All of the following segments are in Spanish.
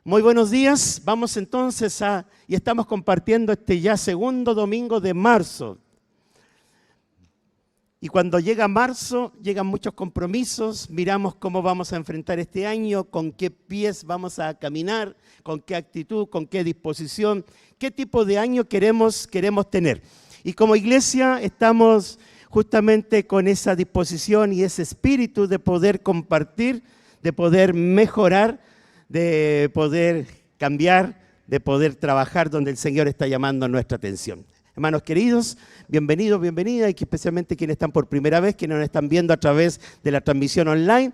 Muy buenos días, vamos entonces y estamos compartiendo este ya segundo domingo de marzo. Y cuando llega marzo, llegan muchos compromisos, miramos cómo vamos a enfrentar este año, con qué pies vamos a caminar, con qué actitud, con qué disposición, qué tipo de año queremos tener. Y como iglesia estamos justamente con esa disposición y ese espíritu de poder compartir, de poder mejorar, de poder cambiar, de poder trabajar donde el Señor está llamando nuestra atención. Hermanos queridos, bienvenidos, bienvenidas, y especialmente quienes están por primera vez, quienes nos están viendo a través de la transmisión online.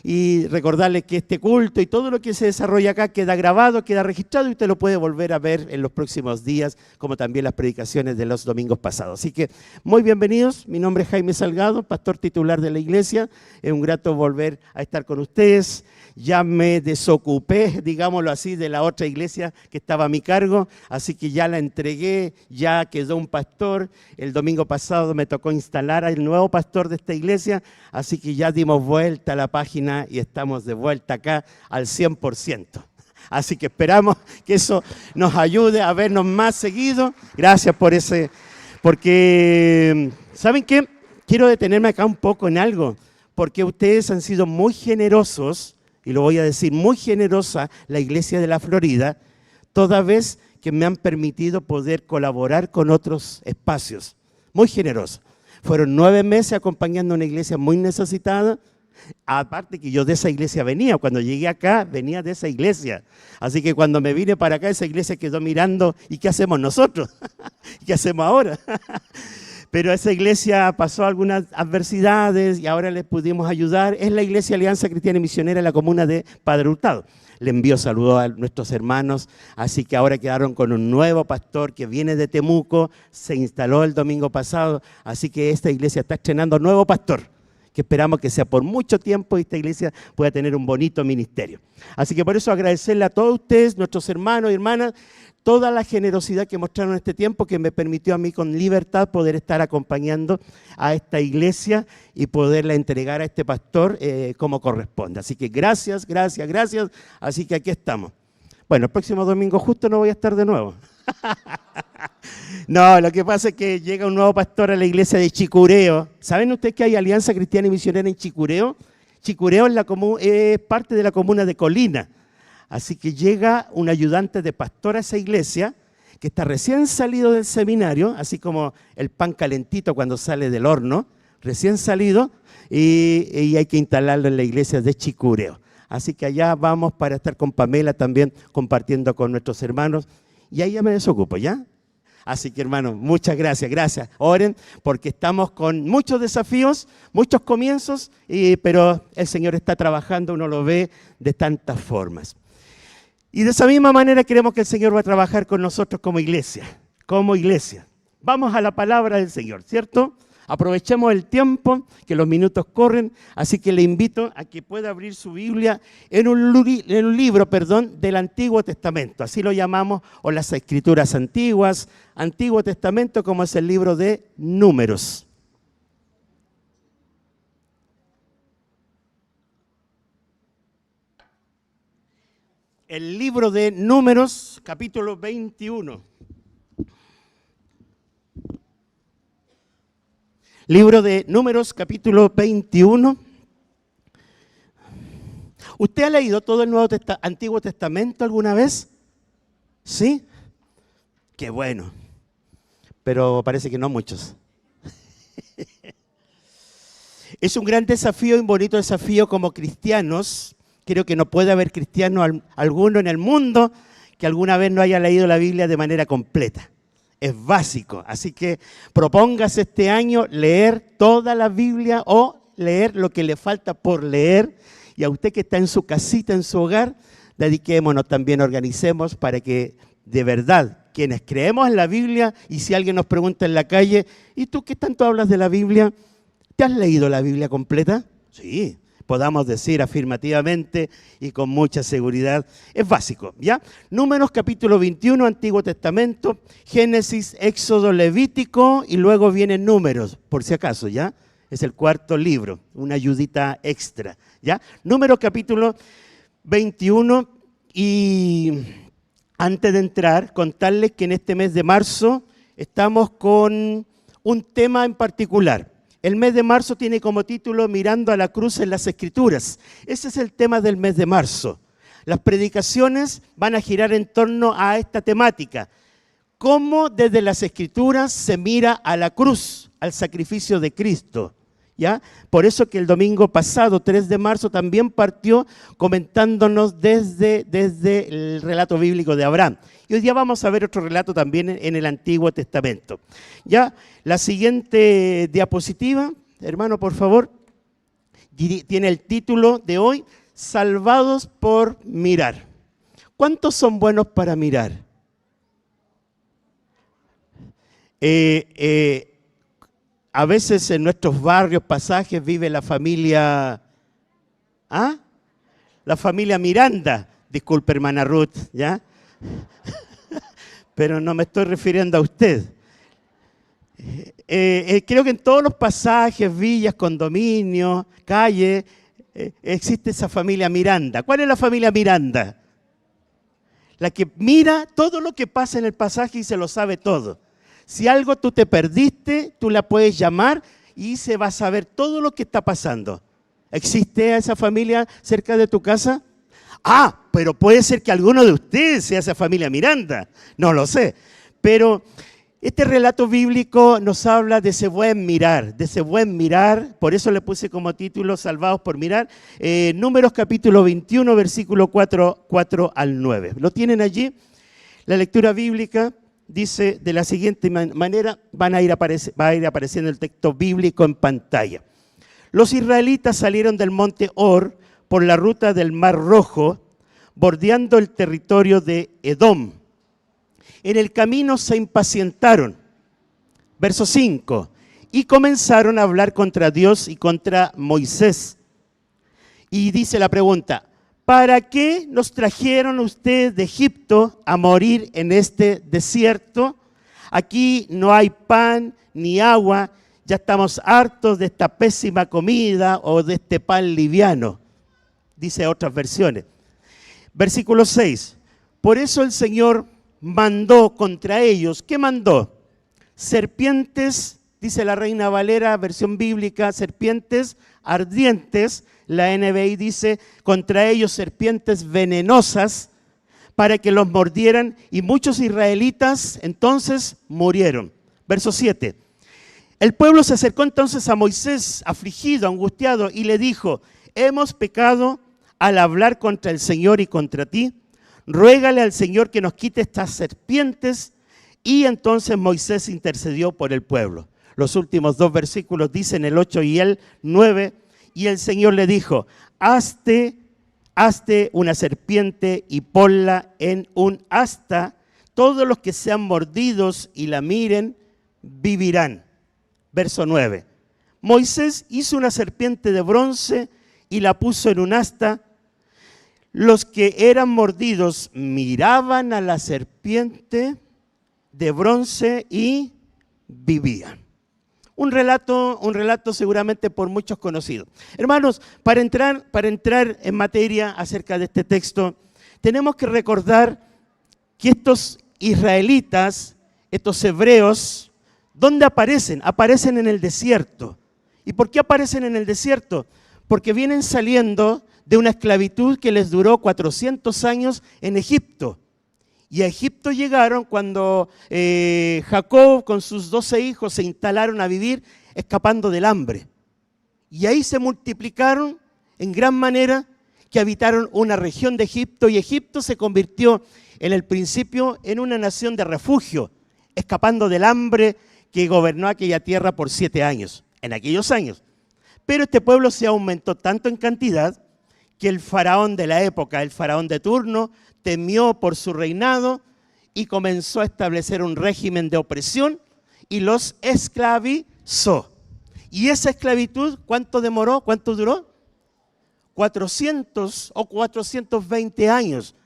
Y recordarles que este culto y todo lo que se desarrolla acá queda grabado, queda registrado y usted lo puede volver a ver en los próximos días, como también las predicaciones de los domingos pasados. Así que muy bienvenidos, mi nombre es Jaime Salgado, pastor titular de la iglesia. Es un grato volver a estar con ustedes. Ya me desocupé, digámoslo así, de la otra iglesia que estaba a mi cargo, así que ya la entregué, ya quedó un pastor. El domingo pasado me tocó instalar al nuevo pastor de esta iglesia, así que ya dimos vuelta a la página y estamos de vuelta acá al 100%. Así que esperamos que eso nos ayude a vernos más seguido. Gracias por ese, porque, ¿saben qué? Quiero detenerme acá un poco en algo, porque ustedes han sido muy generosos, y lo voy a decir, muy generosa la iglesia de la Florida, toda vez que me han permitido poder colaborar con otros espacios. Muy generoso. Fueron 9 meses acompañando a una iglesia muy necesitada. Aparte que yo de esa iglesia venía, cuando llegué acá venía de esa iglesia. Así que cuando me vine para acá, esa iglesia quedó mirando, ¿y qué hacemos nosotros? ¿Qué hacemos ahora? Pero esa iglesia pasó algunas adversidades y ahora les pudimos ayudar. Es la Iglesia Alianza Cristiana y Misionera en la comuna de Padre Hurtado. Le envío saludos a nuestros hermanos, así que ahora quedaron con un nuevo pastor que viene de Temuco, se instaló el domingo pasado, así que esta iglesia está estrenando nuevo pastor, que esperamos que sea por mucho tiempo y esta iglesia pueda tener un bonito ministerio. Así que por eso agradecerle a todos ustedes, nuestros hermanos y hermanas, toda la generosidad que mostraron en este tiempo, que me permitió a mí con libertad poder estar acompañando a esta iglesia y poderla entregar a este pastor como corresponde. Así que gracias, gracias, gracias. Así que aquí estamos. Bueno, el próximo domingo justo no voy a estar de nuevo. No, lo que pasa es que llega un nuevo pastor a la iglesia de Chicureo. ¿Saben ustedes que hay Alianza Cristiana y Misionera en Chicureo? Chicureo es parte de la comuna de Colina. Así que llega un ayudante de pastor a esa iglesia que está recién salido del seminario, así como el pan calentito cuando sale del horno, recién salido, y hay que instalarlo en la iglesia de Chicureo. Así que allá vamos para estar con Pamela también compartiendo con nuestros hermanos. Y ahí ya me desocupo, ¿ya? Así que, hermanos, muchas gracias, gracias. Oren, porque estamos con muchos desafíos, muchos comienzos, pero el Señor está trabajando, uno lo ve de tantas formas. Y de esa misma manera queremos que el Señor va a trabajar con nosotros como iglesia, como iglesia. Vamos a la palabra del Señor, ¿cierto? Aprovechemos el tiempo, que los minutos corren, así que le invito a que pueda abrir su Biblia en un libro del Antiguo Testamento, así lo llamamos, o las Escrituras Antiguas, Antiguo Testamento, como es el libro de Números. El libro de Números, capítulo 21. Libro de Números, capítulo 21. ¿Usted ha leído todo el Antiguo Testamento alguna vez? ¿Sí? Qué bueno. Pero parece que no muchos. Es un gran desafío y un bonito desafío como cristianos. Creo que no puede haber cristiano alguno en el mundo que alguna vez no haya leído la Biblia de manera completa. Es básico, así que propóngase este año leer toda la Biblia o leer lo que le falta por leer. Y a usted que está en su casita, en su hogar, dediquémonos también, organicemos para que de verdad quienes creemos en la Biblia, y si alguien nos pregunta en la calle, ¿y tú qué tanto hablas de la Biblia? ¿Te has leído la Biblia completa? Sí. Podamos decir afirmativamente y con mucha seguridad, es básico, ¿ya? Números capítulo 21, Antiguo Testamento, Génesis, Éxodo, Levítico y luego vienen Números, por si acaso, ¿ya? Es el cuarto libro, una ayudita extra, ¿ya? Números capítulo 21. Y antes de entrar, contarles que en este mes de marzo estamos con un tema en particular. El mes de marzo tiene como título Mirando a la cruz en las Escrituras. Ese es el tema del mes de marzo. Las predicaciones van a girar en torno a esta temática. Cómo desde las Escrituras se mira a la cruz, al sacrificio de Cristo. ¿Ya? Por eso que el domingo pasado, 3 de marzo, también partió comentándonos desde el relato bíblico de Abraham. Y hoy día vamos a ver otro relato también en el Antiguo Testamento. Ya, la siguiente diapositiva, hermano, por favor, tiene el título de hoy, Salvados por mirar. ¿Cuántos son buenos para mirar? A veces en nuestros barrios, pasajes, vive la familia, la familia Miranda. Disculpe, hermana Ruth, ¿ya? Pero no me estoy refiriendo a usted. Creo que en todos los pasajes, villas, condominios, calles, existe esa familia Miranda. ¿Cuál es la familia Miranda? La que mira todo lo que pasa en el pasaje y se lo sabe todo. Si algo tú te perdiste, tú la puedes llamar y se va a saber todo lo que está pasando. ¿Existe esa familia cerca de tu casa? Pero puede ser que alguno de ustedes sea esa familia Miranda. No lo sé. Pero este relato bíblico nos habla de ese buen mirar, por eso le puse como título Salvados por mirar, Números capítulo 21, versículo 4 al 9. ¿Lo tienen allí? La lectura bíblica dice de la siguiente manera, va a ir apareciendo el texto bíblico en pantalla. Los israelitas salieron del monte Hor por la ruta del Mar Rojo, bordeando el territorio de Edom. En el camino se impacientaron, verso 5, y comenzaron a hablar contra Dios y contra Moisés. Y dice la pregunta, ¿para qué nos trajeron ustedes de Egipto a morir en este desierto? Aquí no hay pan ni agua, ya estamos hartos de esta pésima comida o de este pan liviano, dice otras versiones. Versículo 6, por eso el Señor mandó contra ellos, ¿qué mandó? Serpientes, dice la Reina Valera, versión bíblica, serpientes ardientes. La NBI dice, contra ellos serpientes venenosas para que los mordieran y muchos israelitas entonces murieron. Verso 7. El pueblo se acercó entonces a Moisés, afligido, angustiado, y le dijo, hemos pecado al hablar contra el Señor y contra ti. Ruégale al Señor que nos quite estas serpientes. Y entonces Moisés intercedió por el pueblo. Los últimos 2 versículos dicen el 8 y el 9. Y el Señor le dijo, hazte una serpiente y ponla en un asta. Todos los que sean mordidos y la miren, vivirán. Verso 9. Moisés hizo una serpiente de bronce y la puso en un asta. Los que eran mordidos miraban a la serpiente de bronce y vivían. Un relato seguramente por muchos conocido. Hermanos, para entrar en materia acerca de este texto, tenemos que recordar que estos israelitas, estos hebreos, ¿dónde aparecen? Aparecen en el desierto. ¿Y por qué aparecen en el desierto? Porque vienen saliendo de una esclavitud que les duró 400 años en Egipto. Y a Egipto llegaron cuando Jacob con sus 12 hijos se instalaron a vivir escapando del hambre. Y ahí se multiplicaron en gran manera que habitaron una región de Egipto y Egipto se convirtió en el principio en una nación de refugio, escapando del hambre que gobernó aquella tierra por 7 años, en aquellos años. Pero este pueblo se aumentó tanto en cantidad que el faraón de la época, el faraón de turno, temió por su reinado y comenzó a establecer un régimen de opresión y los esclavizó. Y esa esclavitud, ¿cuánto demoró? ¿Cuánto duró? 400 o 420 años.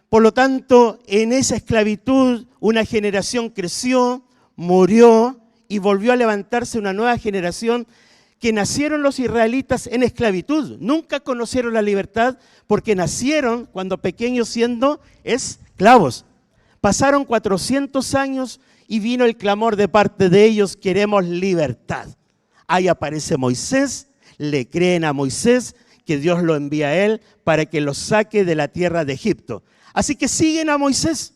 Por lo tanto, en esa esclavitud una generación creció, murió y volvió a levantarse una nueva generación que nacieron los israelitas en esclavitud. Nunca conocieron la libertad porque nacieron cuando pequeños siendo esclavos. Pasaron 400 años y vino el clamor de parte de ellos, queremos libertad. Ahí aparece Moisés, le creen a Moisés que Dios lo envía a él para que los saque de la tierra de Egipto. Así que siguen a Moisés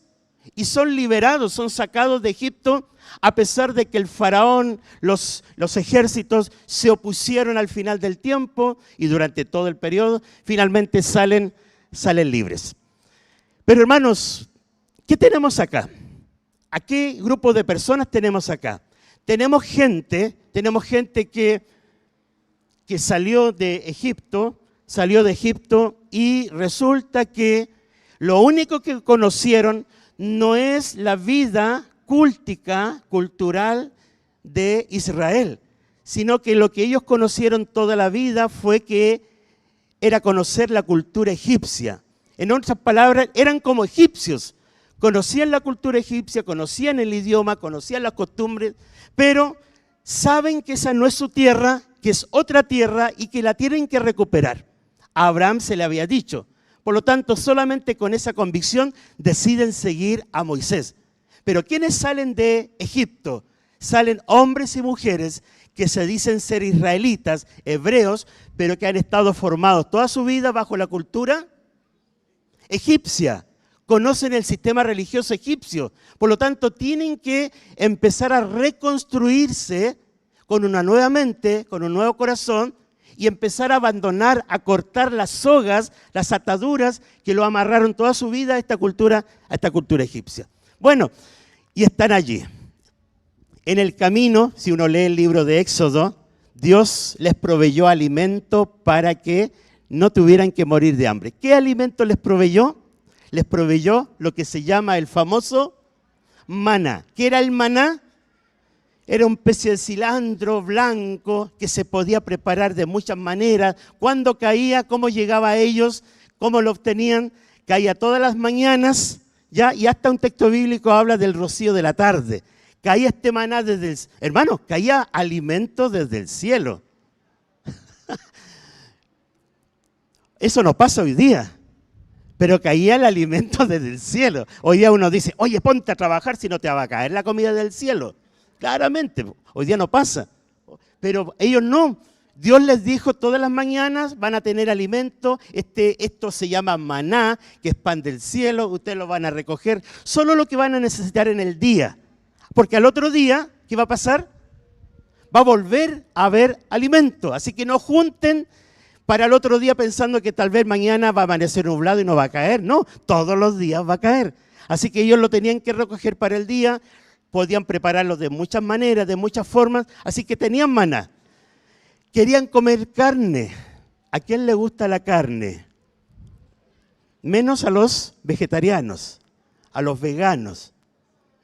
y son liberados, son sacados de Egipto, a pesar de que el faraón, los ejércitos se opusieron al final del tiempo y durante todo el periodo, finalmente salen libres. Pero hermanos, ¿qué tenemos acá? ¿A qué grupo de personas tenemos acá? Tenemos gente que salió de Egipto y resulta que lo único que conocieron no es la vida cultica, cultural de Israel, sino que lo que ellos conocieron toda la vida fue que era conocer la cultura egipcia. En otras palabras, eran como egipcios. Conocían la cultura egipcia, conocían el idioma, conocían las costumbres, pero saben que esa no es su tierra, que es otra tierra y que la tienen que recuperar. A Abraham se le había dicho. Por lo tanto, solamente con esa convicción deciden seguir a Moisés. Pero ¿quiénes salen de Egipto? Salen hombres y mujeres que se dicen ser israelitas, hebreos, pero que han estado formados toda su vida bajo la cultura egipcia. Conocen el sistema religioso egipcio. Por lo tanto, tienen que empezar a reconstruirse con una nueva mente, con un nuevo corazón, y empezar a abandonar, a cortar las sogas, las ataduras que lo amarraron toda su vida a esta cultura egipcia. Bueno, y están allí. En el camino, si uno lee el libro de Éxodo, Dios les proveyó alimento para que no tuvieran que morir de hambre. ¿Qué alimento les proveyó? Les proveyó lo que se llama el famoso maná. ¿Qué era el maná? Era una especie de cilantro blanco que se podía preparar de muchas maneras. Cuando caía, cómo llegaba a ellos, cómo lo obtenían. Caía todas las mañanas, ¿ya? Y hasta un texto bíblico habla del rocío de la tarde. Caía este maná desde el... Hermanos, caía alimento desde el cielo. Eso no pasa hoy día, pero caía el alimento desde el cielo. Hoy día uno dice, oye, ponte a trabajar si no te va a caer la comida del cielo. Claramente, hoy día no pasa, pero ellos no. Dios les dijo todas las mañanas van a tener alimento, esto se llama maná, que es pan del cielo, ustedes lo van a recoger, solo lo que van a necesitar en el día, porque al otro día, ¿qué va a pasar? Va a volver a haber alimento, así que no junten para el otro día pensando que tal vez mañana va a amanecer nublado y no va a caer, no, todos los días va a caer, así que ellos lo tenían que recoger para el día. Podían prepararlo de muchas maneras, de muchas formas, así que tenían maná. Querían comer carne. ¿A quién le gusta la carne? Menos a los vegetarianos, a los veganos.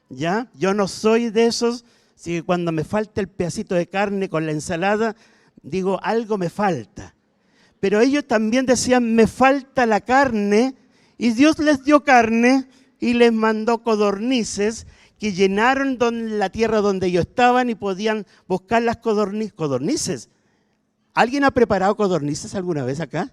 ¿Ya? Yo no soy de esos, así que cuando me falta el pedacito de carne con la ensalada, digo, algo me falta. Pero ellos también decían, me falta la carne, y Dios les dio carne y les mandó codornices, que llenaron la tierra donde ellos estaban y podían buscar las codornices. ¿Alguien ha preparado codornices alguna vez acá?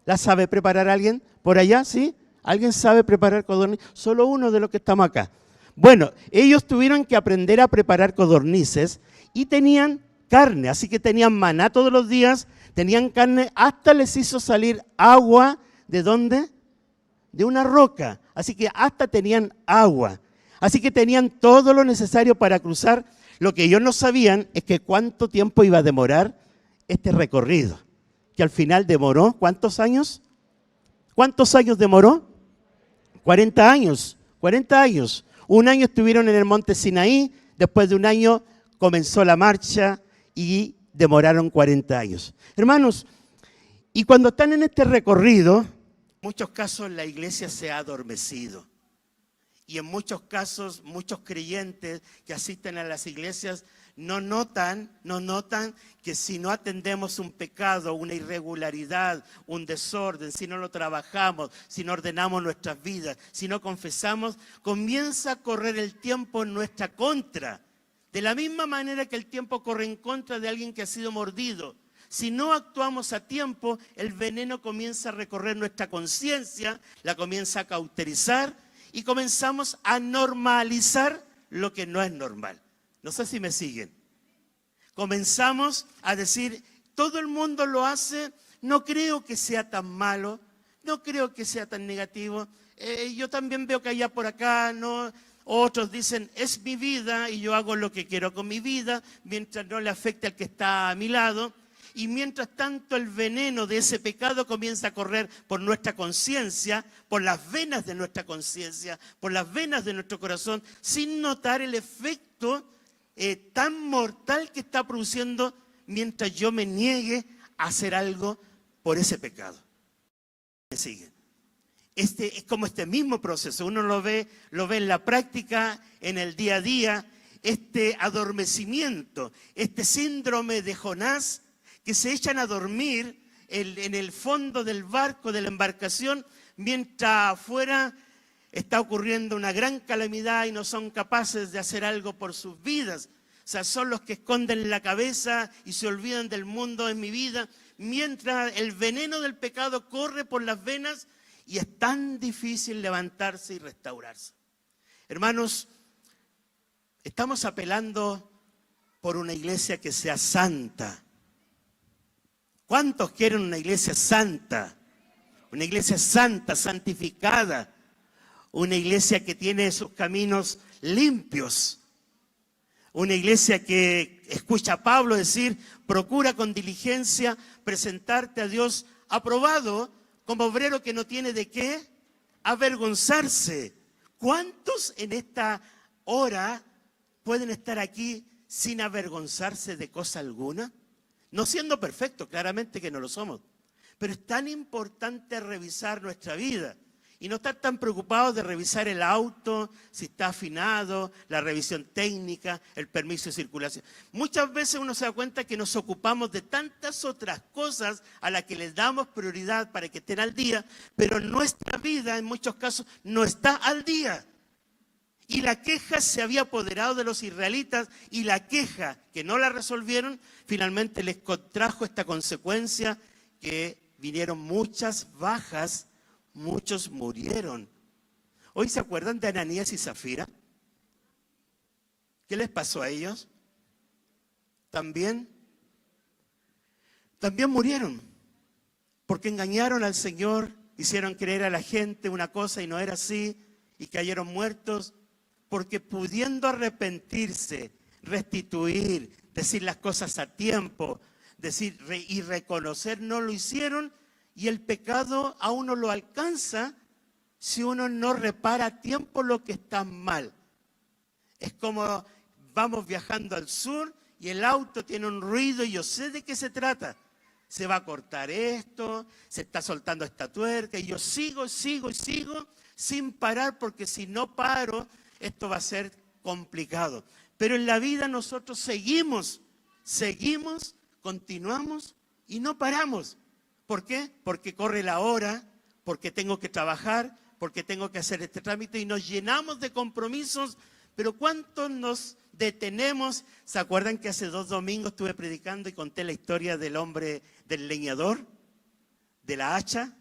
¿Las sabe preparar alguien por allá? ¿Sí? ¿Alguien sabe preparar codornices? Solo uno de los que estamos acá. Bueno, ellos tuvieron que aprender a preparar codornices y tenían carne, así que tenían maná todos los días, tenían carne, hasta les hizo salir agua. ¿De dónde? De una roca, así que hasta tenían agua. Así que tenían todo lo necesario para cruzar. Lo que ellos no sabían es que cuánto tiempo iba a demorar este recorrido, que al final demoró, ¿cuántos años? ¿Cuántos años demoró? 40 años, 40 años. Un año estuvieron en el monte Sinaí, después de un año comenzó la marcha y demoraron 40 años. Hermanos, y cuando están en este recorrido, en muchos casos la iglesia se ha adormecido. Y en muchos casos, muchos creyentes que asisten a las iglesias no notan que si no atendemos un pecado, una irregularidad, un desorden, si no lo trabajamos, si no ordenamos nuestras vidas, si no confesamos, comienza a correr el tiempo en nuestra contra. De la misma manera que el tiempo corre en contra de alguien que ha sido mordido, si no actuamos a tiempo, el veneno comienza a recorrer nuestra conciencia, la comienza a cauterizar y comenzamos a normalizar lo que no es normal. No sé si me siguen. Comenzamos a decir, todo el mundo lo hace, no creo que sea tan malo, no creo que sea tan negativo. Yo también veo que allá por acá, no. Otros dicen, es mi vida y yo hago lo que quiero con mi vida, mientras no le afecte al que está a mi lado. Y mientras tanto el veneno de ese pecado comienza a correr por nuestra conciencia, por las venas de nuestra conciencia, por las venas de nuestro corazón, sin notar el efecto tan mortal que está produciendo mientras yo me niegue a hacer algo por ese pecado. ¿Me siguen? Es como este mismo proceso, uno lo ve en la práctica, en el día a día, este adormecimiento, este síndrome de Jonás, que se echan a dormir en el fondo del barco, de la embarcación, mientras afuera está ocurriendo una gran calamidad y no son capaces de hacer algo por sus vidas. O sea, son los que esconden la cabeza y se olvidan del mundo en mi vida, mientras el veneno del pecado corre por las venas y es tan difícil levantarse y restaurarse. Hermanos, estamos apelando por una iglesia que sea santa. ¿Cuántos quieren una iglesia santa? Una iglesia santa, santificada. Una iglesia que tiene sus caminos limpios. Una iglesia que escucha a Pablo decir, procura con diligencia presentarte a Dios aprobado como obrero que no tiene de qué avergonzarse. ¿Cuántos en esta hora pueden estar aquí sin avergonzarse de cosa alguna? No siendo perfectos, claramente que no lo somos. Pero es tan importante revisar nuestra vida y no estar tan preocupados de revisar el auto, si está afinado, la revisión técnica, el permiso de circulación. Muchas veces uno se da cuenta que nos ocupamos de tantas otras cosas a las que les damos prioridad para que estén al día, pero nuestra vida en muchos casos no está al día. Y la queja se había apoderado de los israelitas y la queja que no la resolvieron, finalmente les contrajo esta consecuencia que vinieron muchas bajas, muchos murieron. ¿Hoy se acuerdan de Ananías y Zafira? ¿Qué les pasó a ellos? También murieron porque engañaron al Señor, hicieron creer a la gente una cosa y no era así y cayeron muertos. Porque pudiendo arrepentirse, restituir, decir las cosas a tiempo, decir y reconocer, no lo hicieron y el pecado a uno lo alcanza si uno no repara a tiempo lo que está mal. Es como vamos viajando al sur y el auto tiene un ruido y yo sé de qué se trata. Se va a cortar esto, se está soltando esta tuerca y yo sigo sin parar porque si no paro, esto va a ser complicado. Pero en la vida nosotros seguimos, continuamos y no paramos. ¿Por qué? Porque corre la hora, porque tengo que trabajar, porque tengo que hacer este trámite y nos llenamos de compromisos. Pero ¿cuántos nos detenemos? ¿Se acuerdan que hace 2 domingos estuve predicando y conté la historia del hombre, del leñador, de la hacha?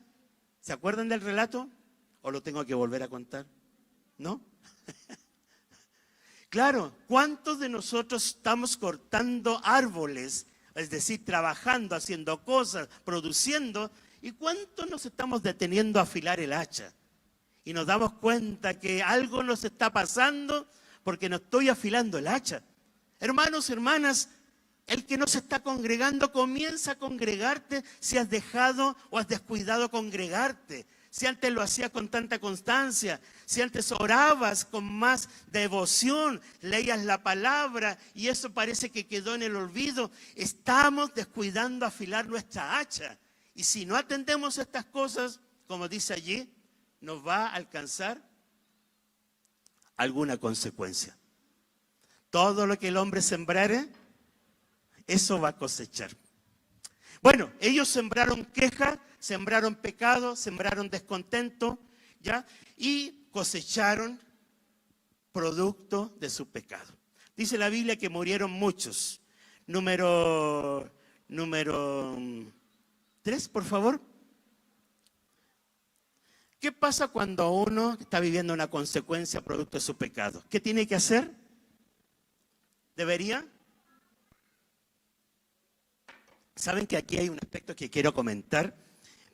¿Se acuerdan del relato? ¿O lo tengo que volver a contar? ¿No? Claro, ¿cuántos de nosotros estamos cortando árboles? Es decir, trabajando, haciendo cosas, produciendo. ¿Y cuántos nos estamos deteniendo a afilar el hacha? Y nos damos cuenta que algo nos está pasando porque no estoy afilando el hacha. Hermanos, hermanas, el que no se está congregando, comienza a congregarte si has dejado o has descuidado congregarte. Si antes lo hacías con tanta constancia, si antes orabas con más devoción, leías la palabra y eso parece que quedó en el olvido, estamos descuidando afilar nuestra hacha. Y si no atendemos estas cosas, como dice allí, nos va a alcanzar alguna consecuencia. Todo lo que el hombre sembrare, eso va a cosechar. Bueno, ellos sembraron queja, sembraron pecado, sembraron descontento, ¿ya? Y cosecharon producto de su pecado. Dice la Biblia que murieron muchos. Número 3, por favor. ¿Qué pasa cuando uno está viviendo una consecuencia producto de su pecado? ¿Qué tiene que hacer? ¿Debería? ¿Saben que aquí hay un aspecto que quiero comentar?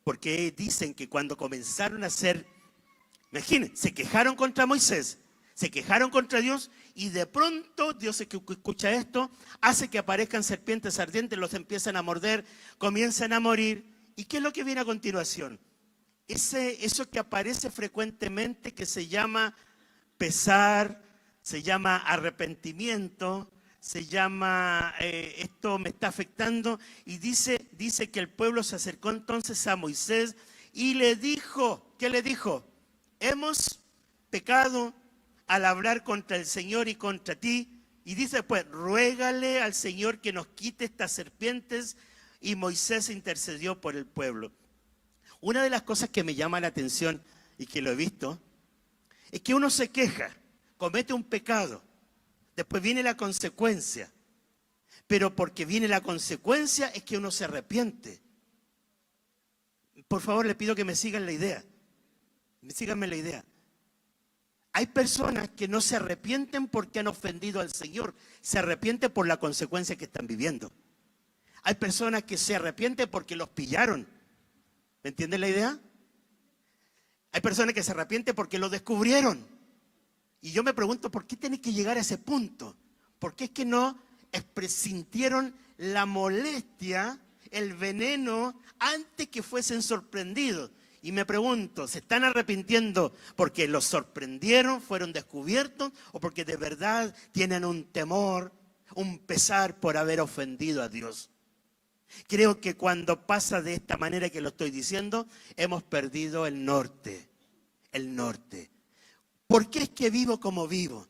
Porque dicen que cuando comenzaron a hacer, imaginen, se quejaron contra Moisés, se quejaron contra Dios y de pronto, Dios que escucha esto, hace que aparezcan serpientes ardientes, los empiezan a morder, comienzan a morir. ¿Y qué es lo que viene a continuación? Eso que aparece frecuentemente que se llama pesar, se llama arrepentimiento, se llama esto me está afectando, y dice que el pueblo se acercó entonces a Moisés y le dijo, ¿qué le dijo? Hemos pecado al hablar contra el Señor y contra ti. Y dice pues, ruégale al Señor que nos quite estas serpientes. Y Moisés intercedió por el pueblo. Una de las cosas que me llama la atención y que lo he visto es que uno se queja, comete un pecado, después viene la consecuencia, pero porque viene la consecuencia es que uno se arrepiente. Por favor, le pido que me sigan la idea. Síganme la idea. Hay personas que no se arrepienten porque han ofendido al Señor, se arrepienten por la consecuencia que están viviendo. Hay personas que se arrepienten porque los pillaron. ¿Me entienden la idea? Hay personas que se arrepienten porque lo descubrieron. Y yo me pregunto, ¿por qué tiene que llegar a ese punto? ¿Por qué es que no sintieron la molestia, el veneno, antes que fuesen sorprendidos? Y me pregunto, ¿se están arrepintiendo porque los sorprendieron, fueron descubiertos, o porque de verdad tienen un temor, un pesar por haber ofendido a Dios? Creo que cuando pasa de esta manera que lo estoy diciendo, hemos perdido el norte. El norte. ¿Por qué es que vivo como vivo?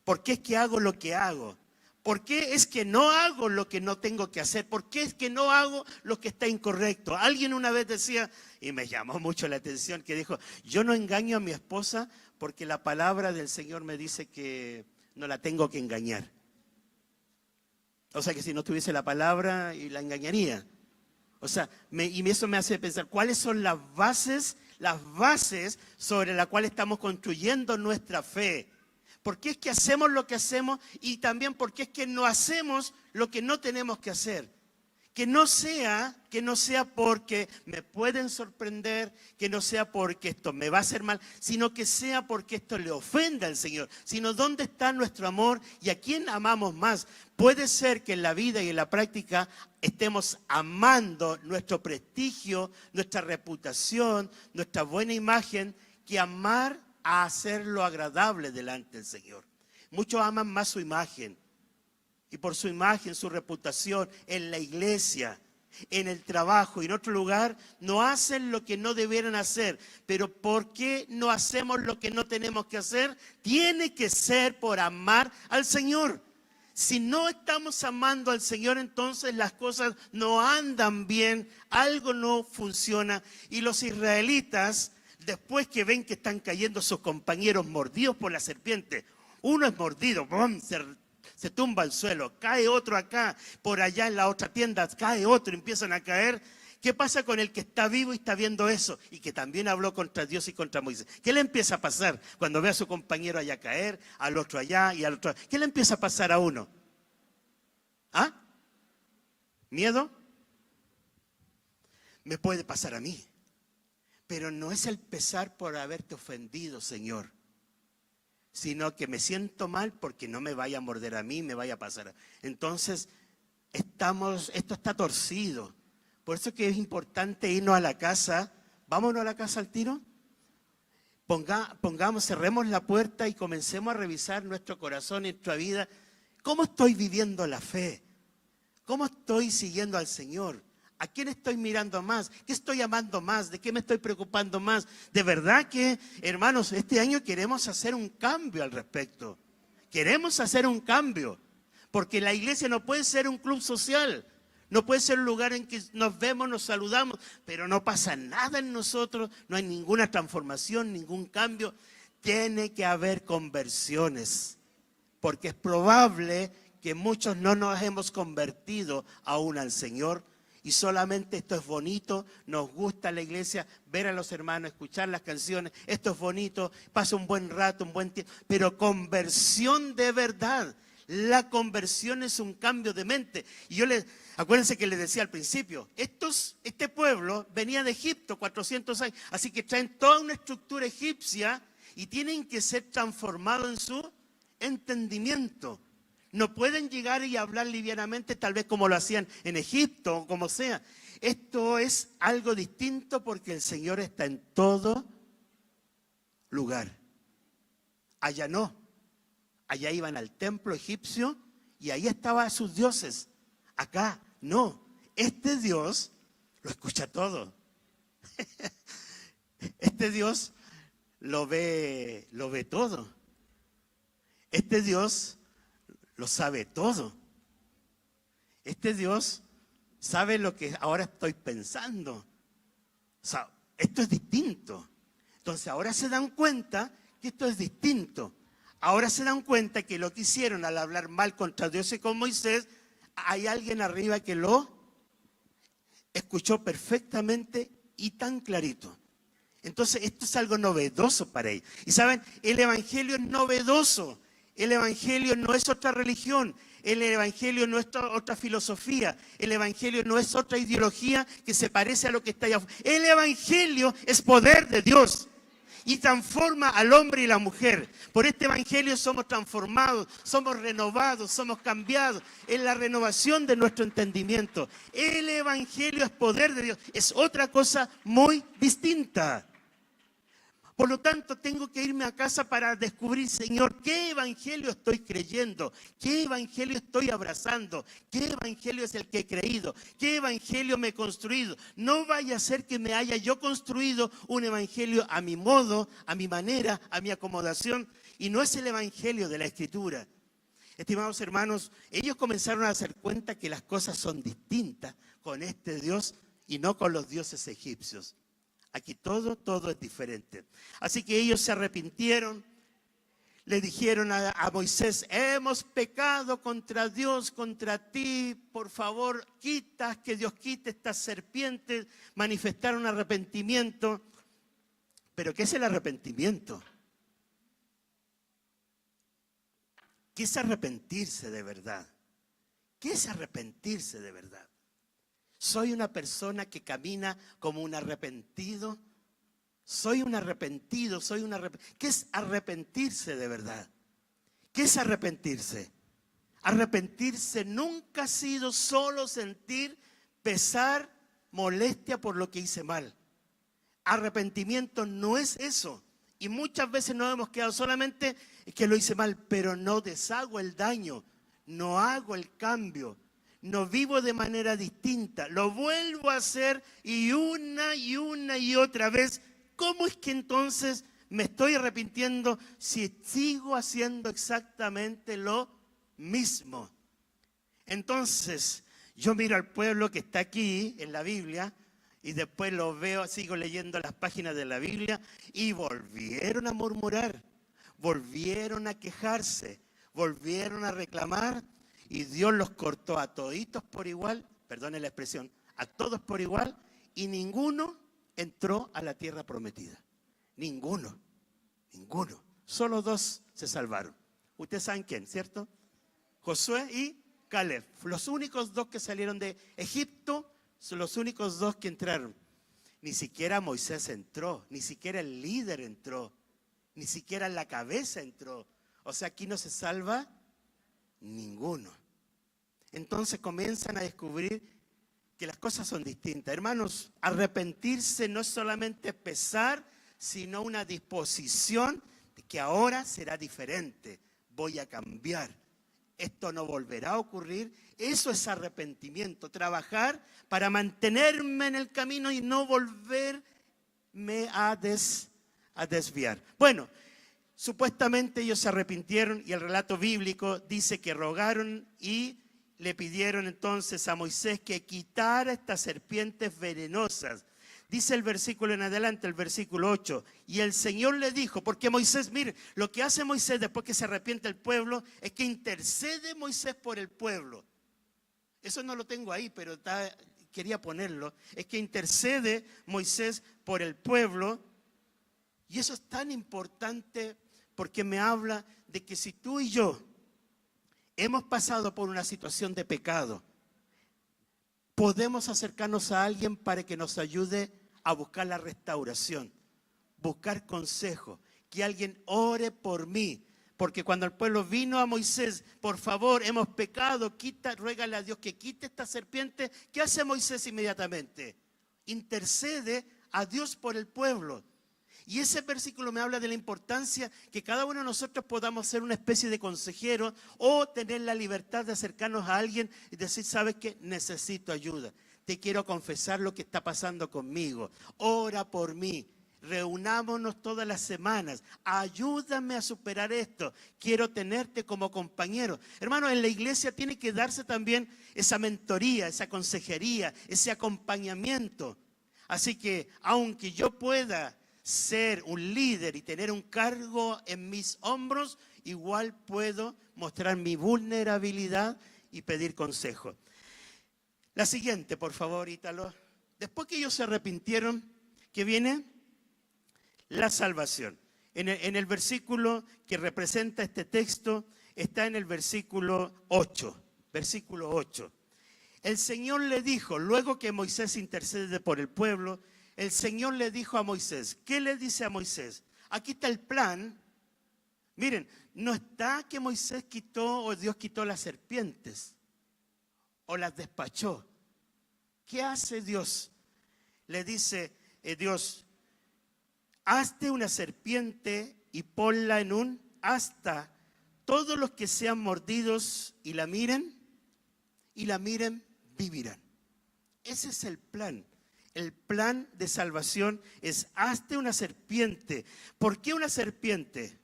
¿Por qué es que hago lo que hago? ¿Por qué es que no hago lo que no tengo que hacer? ¿Por qué es que no hago lo que está incorrecto? Alguien una vez decía, y me llamó mucho la atención, que dijo, yo no engaño a mi esposa porque la palabra del Señor me dice que no la tengo que engañar. O sea que si no tuviese la palabra, y la engañaría. O sea, y eso me hace pensar, ¿cuáles son las bases sobre las cuales estamos construyendo nuestra fe? ¿Por qué es que hacemos lo que hacemos? Y también ¿por qué es que no hacemos lo que no tenemos que hacer? Que no sea porque me pueden sorprender, que no sea porque esto me va a hacer mal, sino que sea porque esto le ofenda al Señor. Sino ¿dónde está nuestro amor y a quién amamos más? Puede ser que en la vida y en la práctica estemos amando nuestro prestigio, nuestra reputación, nuestra buena imagen, que amar a hacerlo agradable delante del Señor. Muchos aman más su imagen. Y por su imagen, su reputación, en la iglesia, en el trabajo y en otro lugar, no hacen lo que no debieran hacer. Pero ¿por qué no hacemos lo que no tenemos que hacer? Tiene que ser por amar al Señor. Si no estamos amando al Señor, entonces las cosas no andan bien, algo no funciona. Y los israelitas, después que ven que están cayendo sus compañeros mordidos por la serpiente, uno es mordido, ¡bum!, se tumba al suelo, cae otro acá, por allá en la otra tienda cae otro, empiezan a caer. ¿Qué pasa con el que está vivo y está viendo eso? Y que también habló contra Dios y contra Moisés. ¿Qué le empieza a pasar cuando ve a su compañero allá caer, al otro allá y al otro? ¿Qué le empieza a pasar a uno? ¿Ah? ¿Miedo? Me puede pasar a mí. Pero no es el pesar por haberte ofendido, Señor, sino que me siento mal porque no me vaya a morder a mí, me vaya a pasar. Entonces, esto está torcido. Por eso es que es importante irnos a la casa. Vámonos a la casa al tiro. Cerremos la puerta y comencemos a revisar nuestro corazón, nuestra vida. ¿Cómo estoy viviendo la fe? ¿Cómo estoy siguiendo al Señor? ¿A quién estoy mirando más? ¿Qué estoy amando más? ¿De qué me estoy preocupando más? De verdad que, hermanos, este año queremos hacer un cambio al respecto. Queremos hacer un cambio. Porque la iglesia no puede ser un club social. No puede ser un lugar en que nos vemos, nos saludamos, pero no pasa nada en nosotros. No hay ninguna transformación, ningún cambio. Tiene que haber conversiones. porque es probable que muchos no nos hemos convertido aún al Señor. Y solamente esto es bonito, nos gusta la iglesia, ver a los hermanos, escuchar las canciones, esto es bonito, pasa un buen rato, un buen tiempo, pero conversión de verdad. La conversión es un cambio de mente. Y acuérdense que les decía al principio, este pueblo venía de Egipto 400 años, así que traen toda una estructura egipcia y tienen que ser transformados en su entendimiento. No pueden llegar y hablar livianamente, tal vez como lo hacían en Egipto o como sea. Esto es algo distinto porque el Señor está en todo lugar. Allá no. Allá iban al templo egipcio y ahí estaban sus dioses. Acá no. Este Dios lo escucha todo. Este Dios lo ve todo. Este Dios lo sabe todo. Este Dios sabe lo que ahora estoy pensando. O sea, esto es distinto. Entonces ahora se dan cuenta que esto es distinto. Ahora se dan cuenta que lo que hicieron al hablar mal contra Dios y con Moisés, hay alguien arriba que lo escuchó perfectamente y tan clarito. Entonces esto es algo novedoso para ellos. Y saben, el evangelio es novedoso. El evangelio no es otra religión, el evangelio no es otra filosofía, el evangelio no es otra ideología que se parece a lo que está allá afuera. El evangelio es poder de Dios y transforma al hombre y la mujer. Por este evangelio somos transformados, somos renovados, somos cambiados en la renovación de nuestro entendimiento. El evangelio es poder de Dios, es otra cosa muy distinta. Por lo tanto, tengo que irme a casa para descubrir, Señor, ¿qué evangelio estoy creyendo? ¿Qué evangelio estoy abrazando? ¿Qué evangelio es el que he creído? ¿Qué evangelio me he construido? No vaya a ser que me haya yo construido un evangelio a mi modo, a mi manera, a mi acomodación, y no es el evangelio de la Escritura. Estimados hermanos, ellos comenzaron a hacer cuenta que las cosas son distintas con este Dios y no con los dioses egipcios. Aquí todo es diferente. Así que ellos se arrepintieron, le dijeron a Moisés, hemos pecado contra Dios, contra ti, por favor, que Dios quite estas serpientes, manifestaron arrepentimiento. ¿Pero qué es el arrepentimiento? ¿Qué es arrepentirse de verdad? ¿Qué es arrepentirse de verdad? ¿Soy una persona que camina como un arrepentido? ¿Soy un arrepentido? ¿Qué es arrepentirse de verdad? ¿Qué es arrepentirse? Arrepentirse nunca ha sido solo sentir pesar, molestia por lo que hice mal. Arrepentimiento no es eso. Y muchas veces nos hemos quedado solamente que lo hice mal, pero no deshago el daño, no hago el cambio. No vivo de manera distinta, lo vuelvo a hacer y una y otra vez. ¿Cómo es que entonces me estoy arrepintiendo si sigo haciendo exactamente lo mismo? Entonces, yo miro al pueblo que está aquí en la Biblia y después lo veo, sigo leyendo las páginas de la Biblia y volvieron a murmurar, volvieron a quejarse, volvieron a reclamar. Y Dios los cortó a toditos por igual, perdone la expresión, a todos por igual, y ninguno entró a la tierra prometida. Ninguno. Solo dos se salvaron. Ustedes saben quién, ¿cierto? Josué y Caleb. Los únicos dos que salieron de Egipto son los únicos dos que entraron. Ni siquiera Moisés entró, ni siquiera el líder entró, ni siquiera la cabeza entró. O sea, aquí no se salva ninguno. Entonces comienzan a descubrir que las cosas son distintas. Hermanos, arrepentirse no es solamente pesar, sino una disposición de que ahora será diferente. Voy a cambiar. Esto no volverá a ocurrir. Eso es arrepentimiento. Trabajar para mantenerme en el camino y no volverme a desviar. Bueno, supuestamente ellos se arrepintieron y el relato bíblico dice que rogaron y le pidieron entonces a Moisés que quitara estas serpientes venenosas. Dice el versículo en adelante, el versículo 8. Y el Señor le dijo, porque Moisés, mire, lo que hace Moisés después que se arrepiente el pueblo, es que intercede Moisés por el pueblo. Eso no lo tengo ahí, pero quería ponerlo. Es que intercede Moisés por el pueblo. Y eso es tan importante porque me habla de que si tú y yo hemos pasado por una situación de pecado, podemos acercarnos a alguien para que nos ayude a buscar la restauración, buscar consejo, que alguien ore por mí. Porque cuando el pueblo vino a Moisés, por favor, hemos pecado, ruégale a Dios que quite esta serpiente. ¿Qué hace Moisés inmediatamente? Intercede a Dios por el pueblo. Y ese versículo me habla de la importancia que cada uno de nosotros podamos ser una especie de consejero o tener la libertad de acercarnos a alguien y decir, ¿sabes qué? Necesito ayuda. Te quiero confesar lo que está pasando conmigo. Ora por mí. Reunámonos todas las semanas. Ayúdame a superar esto. Quiero tenerte como compañero. Hermano, en la iglesia tiene que darse también esa mentoría, esa consejería, ese acompañamiento. Así que aunque yo pueda ser un líder y tener un cargo en mis hombros, igual puedo mostrar mi vulnerabilidad y pedir consejo. La siguiente, por favor, Ítalo. Después que ellos se arrepintieron, ¿qué viene? La salvación. En el versículo que representa este texto, está en el versículo 8. Versículo 8. El Señor le dijo, luego que Moisés intercede por el pueblo, el Señor le dijo a Moisés, ¿qué le dice a Moisés? Aquí está el plan. Miren, no está que Moisés quitó o Dios quitó las serpientes o las despachó. ¿Qué hace Dios? Le dice Dios, hazte una serpiente y ponla en un asta. Todos los que sean mordidos y la miren vivirán. Ese es el plan. El plan de salvación es hazte una serpiente. ¿Por qué una serpiente?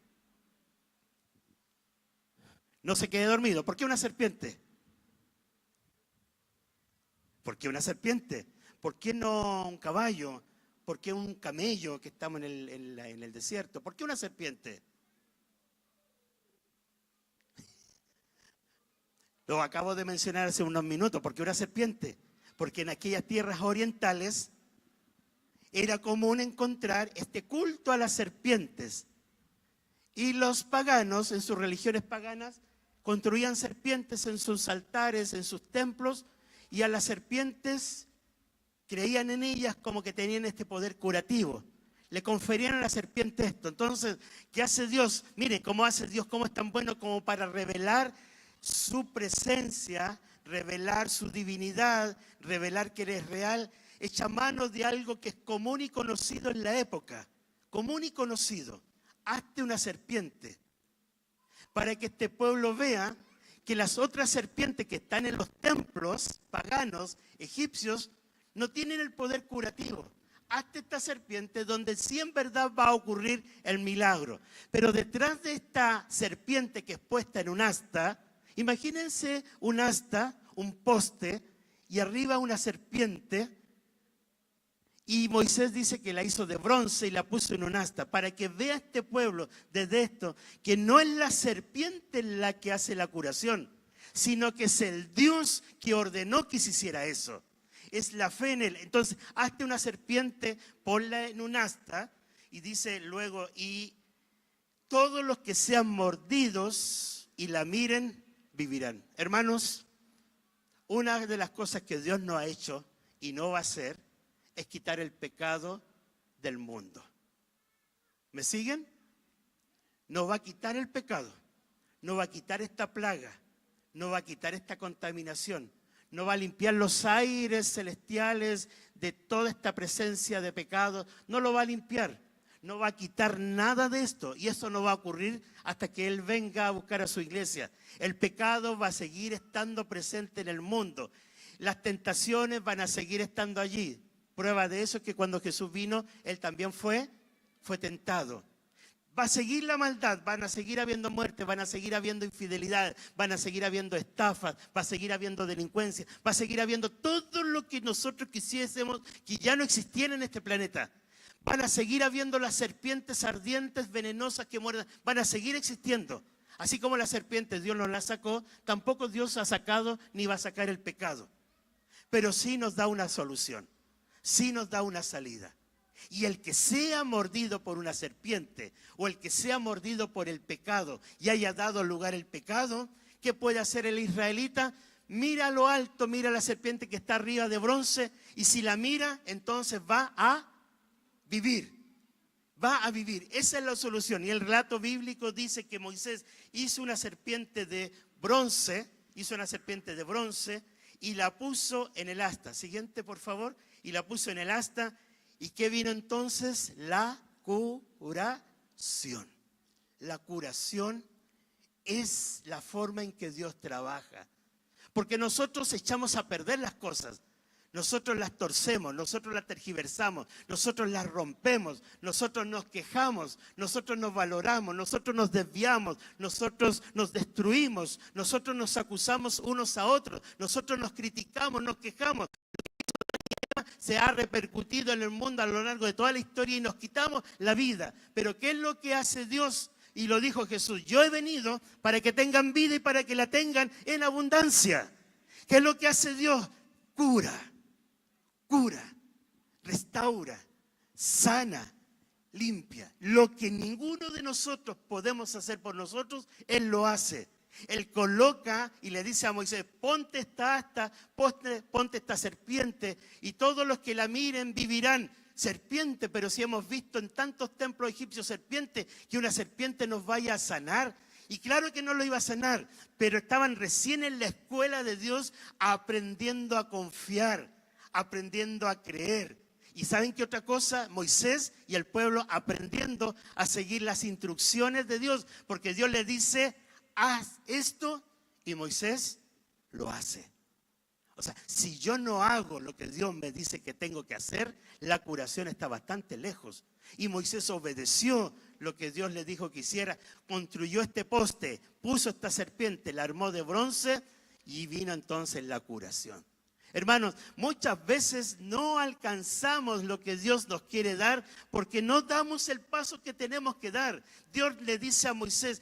No se quede dormido. ¿Por qué una serpiente? ¿Por qué una serpiente? ¿Por qué no un caballo? ¿Por qué un camello que estamos en el desierto? ¿Por qué una serpiente? Lo acabo de mencionar hace unos minutos. ¿Por qué una serpiente? Porque en aquellas tierras orientales era común encontrar este culto a las serpientes. Y los paganos, en sus religiones paganas, construían serpientes en sus altares, en sus templos, y a las serpientes creían en ellas como que tenían este poder curativo. Le conferían a la serpiente esto. Entonces, ¿qué hace Dios? Mire, ¿cómo hace Dios? ¿Cómo es tan bueno como para revelar su presencia, revelar su divinidad, revelar que Él es real? Echa mano de algo que es común y conocido en la época. Común y conocido. Hazte una serpiente. Para que este pueblo vea que las otras serpientes que están en los templos paganos, egipcios, no tienen el poder curativo. Hazte esta serpiente donde sí en verdad va a ocurrir el milagro. Pero detrás de esta serpiente que es puesta en un asta, imagínense un asta, un poste, y arriba una serpiente. Y Moisés dice que la hizo de bronce y la puso en un asta, para que vea este pueblo desde esto, que no es la serpiente la que hace la curación, sino que es el Dios que ordenó que se hiciera eso. Es la fe en Él. Entonces, hazte una serpiente, ponla en un asta, y dice luego, y todos los que sean mordidos y la miren, vivirán. Hermanos, una de las cosas que Dios no ha hecho y no va a hacer, es quitar el pecado del mundo. ¿Me siguen? No va a quitar el pecado, no va a quitar esta plaga, no va a quitar esta contaminación, no va a limpiar los aires celestiales de toda esta presencia de pecado, no lo va a limpiar, no va a quitar nada de esto, y eso no va a ocurrir hasta que Él venga a buscar a su iglesia. El pecado va a seguir estando presente en el mundo, las tentaciones van a seguir estando allí. Prueba de eso es que cuando Jesús vino, Él también fue tentado. Va a seguir la maldad, van a seguir habiendo muerte, van a seguir habiendo infidelidad, van a seguir habiendo estafas, va a seguir habiendo delincuencia, va a seguir habiendo todo lo que nosotros quisiésemos que ya no existiera en este planeta. Van a seguir habiendo las serpientes ardientes, venenosas que muerden, van a seguir existiendo. Así como las serpientes Dios nos las sacó, tampoco Dios ha sacado ni va a sacar el pecado. Pero sí nos da una solución, sí nos da una salida. Y el que sea mordido por una serpiente o el que sea mordido por el pecado y haya dado lugar al pecado, ¿qué puede hacer el israelita? Mira a lo alto, mira a la serpiente que está arriba de bronce y si la mira, entonces va a vivir. Va a vivir. Esa es la solución. Y el relato bíblico dice que Moisés hizo una serpiente de bronce, y la puso en el asta. Siguiente, por favor. Y la puso en el asta. ¿Y qué vino entonces? La curación. La curación es la forma en que Dios trabaja. Porque nosotros echamos a perder las cosas. Nosotros las torcemos, nosotros las tergiversamos, nosotros las rompemos, nosotros nos quejamos, nosotros nos valoramos, nosotros nos desviamos, nosotros nos destruimos, nosotros nos acusamos unos a otros, nosotros nos criticamos, nos quejamos. Se ha repercutido en el mundo a lo largo de toda la historia y nos quitamos la vida. Pero ¿qué es lo que hace Dios? Y lo dijo Jesús: yo he venido para que tengan vida y para que la tengan en abundancia. ¿Qué es lo que hace Dios? Cura, restaura, sana, limpia. Lo que ninguno de nosotros podemos hacer por nosotros, Él lo hace. Él coloca y le dice a Moisés: ponte esta asta, ponte esta serpiente y todos los que la miren vivirán. Serpiente, pero si hemos visto en tantos templos egipcios serpiente, que una serpiente nos vaya a sanar. Y claro que no lo iba a sanar, pero estaban recién en la escuela de Dios aprendiendo a confiar, aprendiendo a creer. ¿Y saben qué otra cosa? Moisés y el pueblo aprendiendo a seguir las instrucciones de Dios, porque Dios le dice: haz esto, y Moisés lo hace. O sea, si yo no hago lo que Dios me dice que tengo que hacer, la curación está bastante lejos. Y Moisés obedeció lo que Dios le dijo que hiciera, construyó este poste, puso esta serpiente, la armó de bronce y vino entonces la curación. Hermanos, muchas veces no alcanzamos lo que Dios nos quiere dar porque no damos el paso que tenemos que dar. Dios le dice a Moisés: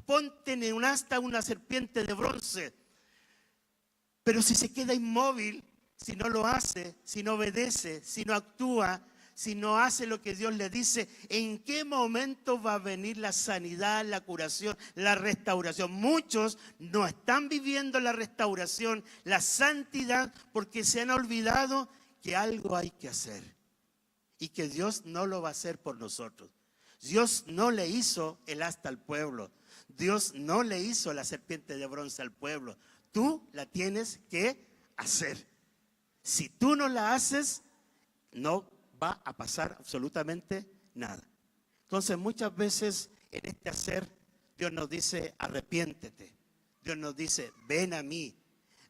ponte en un asta una serpiente de bronce. Pero si se queda inmóvil, si no lo hace, si no obedece, si no actúa, si no hace lo que Dios le dice, ¿en qué momento va a venir la sanidad, la curación, la restauración? Muchos no están viviendo la restauración, la santidad, porque se han olvidado que algo hay que hacer y que Dios no lo va a hacer por nosotros. Dios no le hizo el asta al pueblo. Dios no le hizo la serpiente de bronce al pueblo. Tú la tienes que hacer. Si tú no la haces, no va a pasar absolutamente nada. Entonces, muchas veces en este hacer, Dios nos dice: arrepiéntete. Dios nos dice: ven a mí,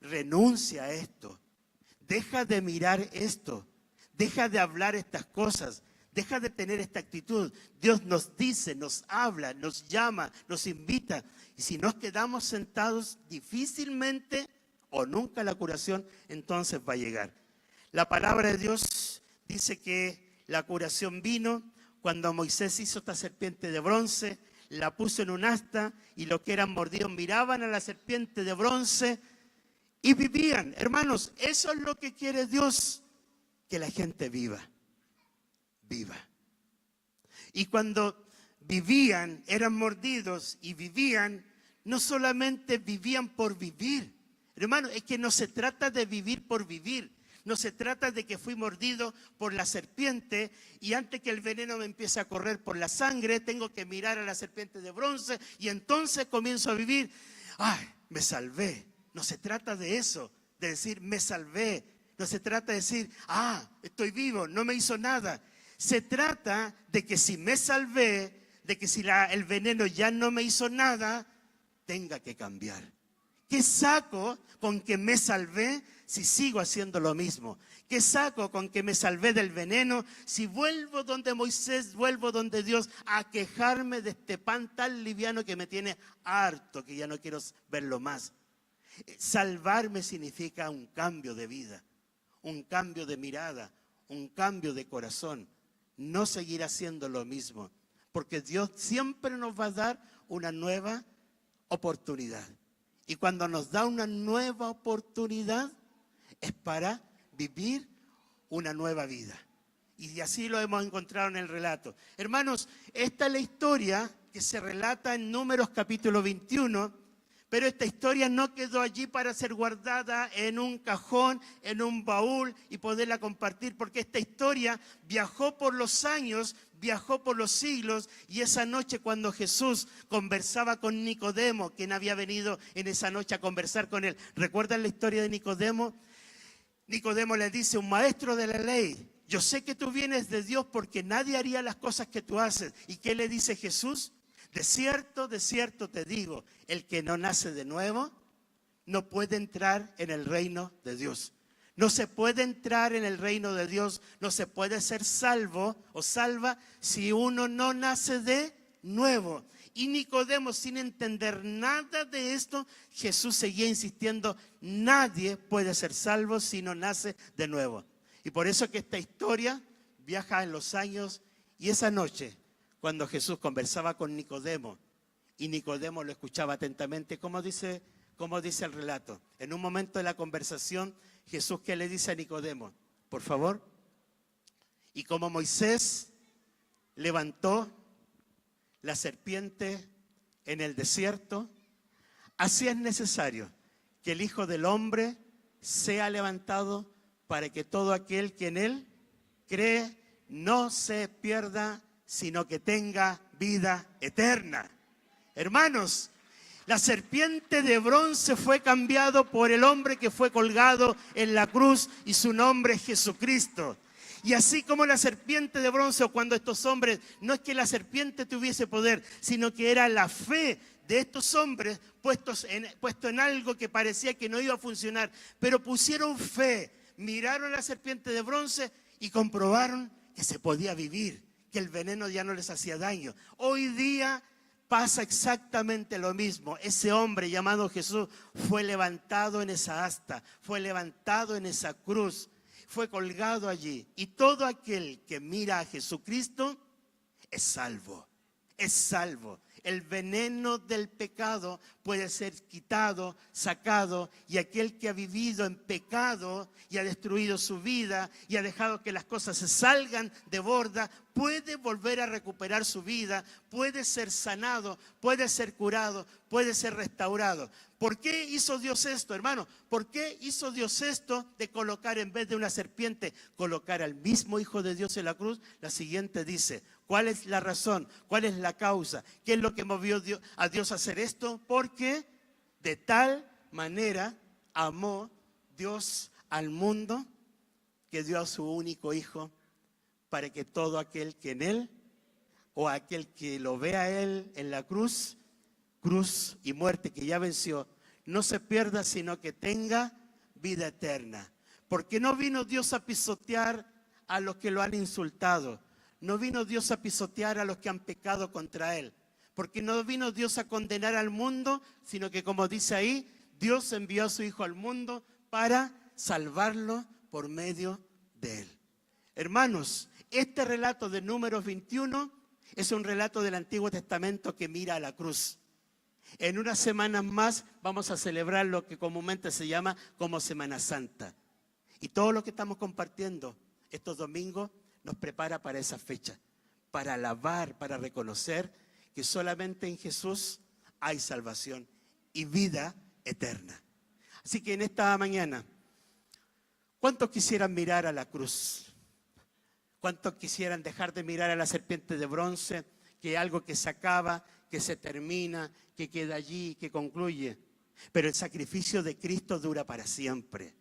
renuncia a esto, deja de mirar esto, deja de hablar estas cosas, deja de tener esta actitud. Dios nos dice, nos habla, nos llama, nos invita. Y si nos quedamos sentados, difícilmente o nunca la curación entonces va a llegar. La palabra de Dios dice que la curación vino cuando Moisés hizo esta serpiente de bronce, la puso en un asta y los que eran mordidos miraban a la serpiente de bronce y vivían. Hermanos, eso es lo que quiere Dios, que la gente viva. Y cuando vivían, eran mordidos y vivían, no solamente vivían por vivir. Hermano, es que no se trata de vivir por vivir. No se trata de que fui mordido por la serpiente y antes que el veneno me empiece a correr por la sangre, tengo que mirar a la serpiente de bronce y entonces comienzo a vivir. ¡Ay, me salvé! No se trata de eso, de decir me salvé. No se trata de decir, estoy vivo, no me hizo nada. Se trata de que si me salvé, de que si el veneno ya no me hizo nada, tenga que cambiar. ¿Qué saco con que me salvé si sigo haciendo lo mismo? ¿Qué saco con que me salvé del veneno si vuelvo donde Moisés, vuelvo donde Dios a quejarme de este pan tan liviano que me tiene harto, que ya no quiero verlo más? Salvarme significa un cambio de vida, un cambio de mirada, un cambio de corazón. No seguir haciendo lo mismo, porque Dios siempre nos va a dar una nueva oportunidad. Y cuando nos da una nueva oportunidad, es para vivir una nueva vida. Y así lo hemos encontrado en el relato. Hermanos, esta es la historia que se relata en Números capítulo 21, pero esta historia no quedó allí para ser guardada en un cajón, en un baúl y poderla compartir, porque esta historia viajó por los años, viajó por los siglos, y esa noche cuando Jesús conversaba con Nicodemo, quien había venido en esa noche a conversar con él. ¿Recuerdan la historia de Nicodemo? Nicodemo le dice: un maestro de la ley, yo sé que tú vienes de Dios porque nadie haría las cosas que tú haces. ¿Y qué le dice Jesús? De cierto te digo, el que no nace de nuevo no puede entrar en el reino de Dios. No se puede entrar en el reino de Dios, no se puede ser salvo o salva si uno no nace de nuevo. Y Nicodemo, sin entender nada de esto, Jesús seguía insistiendo: nadie puede ser salvo si no nace de nuevo. Y por eso que esta historia viaja en los años, y esa noche, cuando Jesús conversaba con Nicodemo, y Nicodemo lo escuchaba atentamente, ¿cómo dice el relato? En un momento de la conversación, Jesús, ¿qué le dice a Nicodemo? Por favor. Y como Moisés levantó la serpiente en el desierto, así es necesario que el Hijo del Hombre sea levantado, para que todo aquel que en él cree no se pierda, sino que tenga vida eterna. Hermanos, la serpiente de bronce fue cambiado por el hombre que fue colgado en la cruz, y su nombre es Jesucristo. Y así como la serpiente de bronce, o cuando estos hombres, no es que la serpiente tuviese poder, sino que era la fe de estos hombres puesto en algo que parecía que no iba a funcionar, pero pusieron fe, miraron a la serpiente de bronce y comprobaron que se podía vivir, que el veneno ya no les hacía daño. Hoy día pasa exactamente lo mismo. Ese hombre llamado Jesús fue levantado en esa asta, fue levantado en esa cruz, fue colgado allí. Y todo aquel que mira a Jesucristo es salvo, es salvo. El veneno del pecado puede ser quitado, sacado, y aquel que ha vivido en pecado y ha destruido su vida y ha dejado que las cosas se salgan de borda, puede volver a recuperar su vida, puede ser sanado, puede ser curado, puede ser restaurado. ¿Por qué hizo Dios esto, hermano? ¿Por qué hizo Dios esto de colocar, en vez de una serpiente, colocar al mismo Hijo de Dios en la cruz? La siguiente dice: ¿cuál es la razón? ¿Cuál es la causa? ¿Qué es lo que movió a Dios a hacer esto? Porque de tal manera amó Dios al mundo, que dio a su único Hijo, para que todo aquel que en Él, o aquel que lo vea a Él en la cruz y muerte que ya venció, no se pierda, sino que tenga vida eterna. Porque no vino Dios a pisotear a los que lo han insultado. No vino Dios a pisotear a los que han pecado contra Él. Porque no vino Dios a condenar al mundo, sino que, como dice ahí, Dios envió a su Hijo al mundo para salvarlo por medio de Él. Hermanos, este relato de Números 21 es un relato del Antiguo Testamento que mira a la cruz. En unas semanas más vamos a celebrar lo que comúnmente se llama como Semana Santa. Y todo lo que estamos compartiendo estos domingos nos prepara para esa fecha, para alabar, para reconocer que solamente en Jesús hay salvación y vida eterna. Así que en esta mañana, ¿cuántos quisieran mirar a la cruz? ¿Cuántos quisieran dejar de mirar a la serpiente de bronce, que es algo que se acaba, que se termina, que queda allí, que concluye? Pero el sacrificio de Cristo dura para siempre.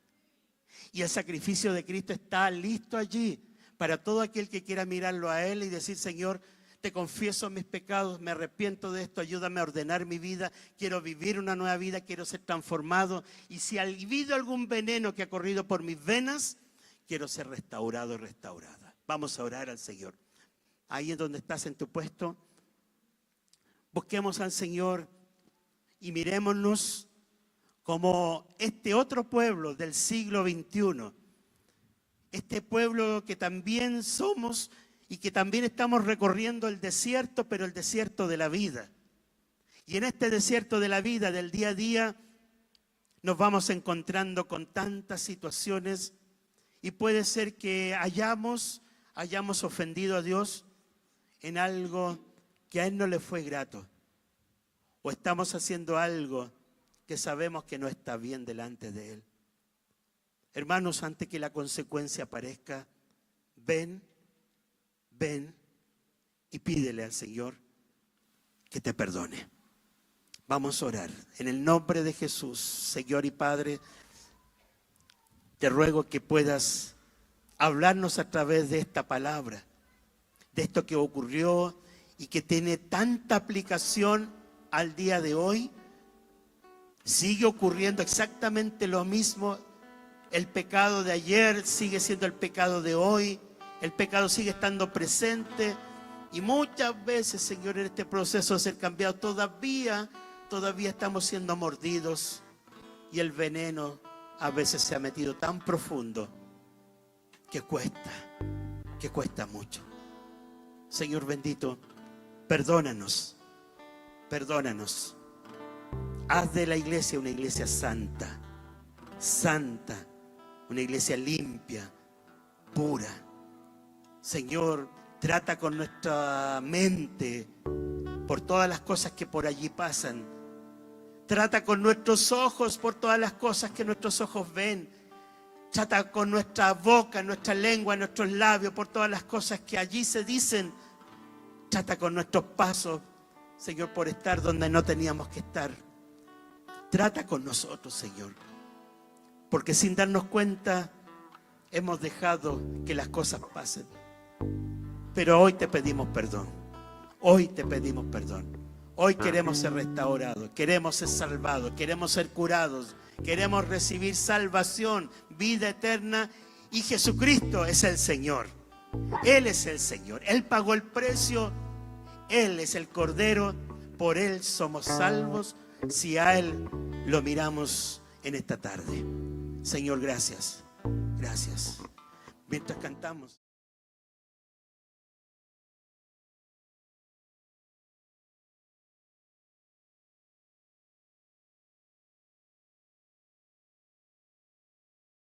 Y el sacrificio de Cristo está listo allí para todo aquel que quiera mirarlo a Él y decir: Señor, te confieso mis pecados, me arrepiento de esto, ayúdame a ordenar mi vida, quiero vivir una nueva vida, quiero ser transformado. Y si ha habido algún veneno que ha corrido por mis venas, quiero ser restaurado, restaurada. Vamos a orar al Señor. Ahí en donde estás en tu puesto, busquemos al Señor y mirémonos como este otro pueblo del siglo XXI. Este pueblo que también somos y que también estamos recorriendo el desierto, pero el desierto de la vida. Y en este desierto de la vida, del día a día, nos vamos encontrando con tantas situaciones y puede ser que hayamos ofendido a Dios en algo que a Él no le fue grato. O estamos haciendo algo que sabemos que no está bien delante de Él. Hermanos, antes que la consecuencia aparezca, ven y pídele al Señor que te perdone. Vamos a orar. En el nombre de Jesús, Señor y Padre, te ruego que puedas hablarnos a través de esta palabra, de esto que ocurrió y que tiene tanta aplicación al día de hoy. Sigue ocurriendo exactamente lo mismo. El pecado de ayer sigue siendo el pecado de hoy. El pecado sigue estando presente. Y muchas veces, Señor, en este proceso de ser cambiado, todavía estamos siendo mordidos. Y el veneno a veces se ha metido tan profundo que cuesta mucho. Señor bendito, perdónanos. Haz de la iglesia una iglesia santa, una iglesia limpia, pura. Señor, trata con nuestra mente por todas las cosas que por allí pasan. Trata con nuestros ojos por todas las cosas que nuestros ojos ven. Trata con nuestra boca, nuestra lengua, nuestros labios por todas las cosas que allí se dicen. Trata con nuestros pasos, Señor, por estar donde no teníamos que estar. Trata con nosotros, Señor. Porque sin darnos cuenta hemos dejado que las cosas pasen. Pero hoy te pedimos perdón. Hoy te pedimos perdón. Hoy queremos ser restaurados, queremos ser salvados, queremos ser curados, queremos recibir salvación, vida eterna. Y Jesucristo es el Señor. Él es el Señor. Él pagó el precio. Él es el Cordero. Por Él somos salvos si a Él lo miramos en esta tarde. Señor, gracias. Gracias. Mientras cantamos.